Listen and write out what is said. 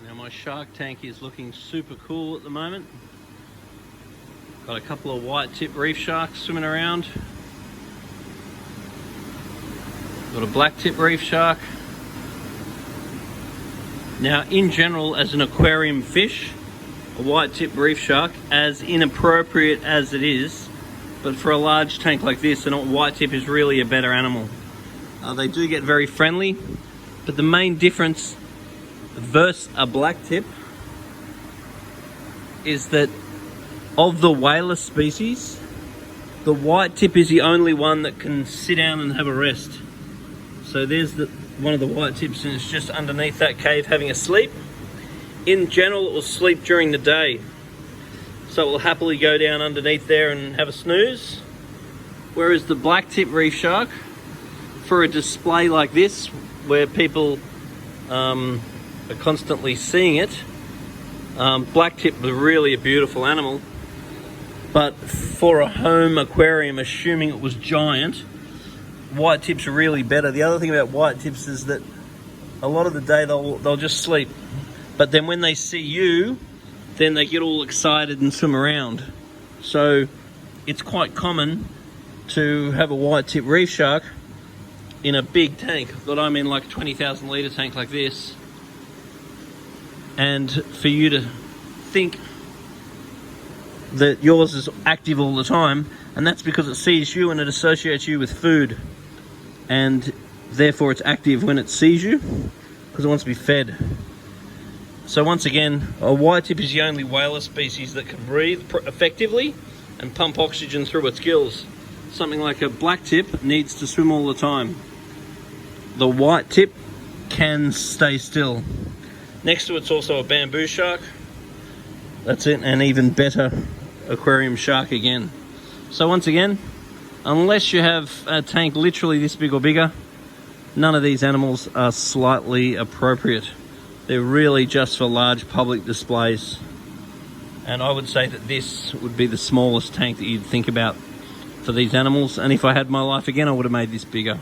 Now my shark tank is looking super cool at the moment. Got a couple of white tip reef sharks swimming around. Got a black tip reef shark. Now in general, as an aquarium fish, a white tip reef shark, as inappropriate as it is, but for a large tank like this, a white tip is really a better animal. They do get very friendly, but the main difference versus a black tip is that of the whaler species, the white tip is the only one that can sit down and have a rest. So there's one of the white tips, and it's just underneath that cave having a sleep. In general, it will sleep during the day, so it will happily go down underneath there and have a snooze. Whereas the black tip reef shark, for a display like this, where people are constantly seeing it, black tip was really a beautiful animal, but for a home aquarium, assuming it was giant, white tips are really better. The other thing about white tips is that a lot of the day they'll just sleep, but then when they see you, then they get all excited and swim around. So it's quite common to have a white tip reef shark in a big tank, that I mean like a 20,000 litre tank like this, and for you to think that yours is active all the time, and that's because it sees you and it associates you with food, and therefore it's active when it sees you because it wants to be fed. So once again, a white tip is the only whaler species that can breathe effectively and pump oxygen through its gills. Something like a black tip needs to swim all the time. The white tip can stay still. Next to it's also a bamboo shark. That's it, an even better aquarium shark again. So once again, unless you have a tank literally this big or bigger, none of these animals are slightly appropriate. They're really just for large public displays. And I would say that this would be the smallest tank that you'd think about for these animals. And if I had my life again, I would have made this bigger.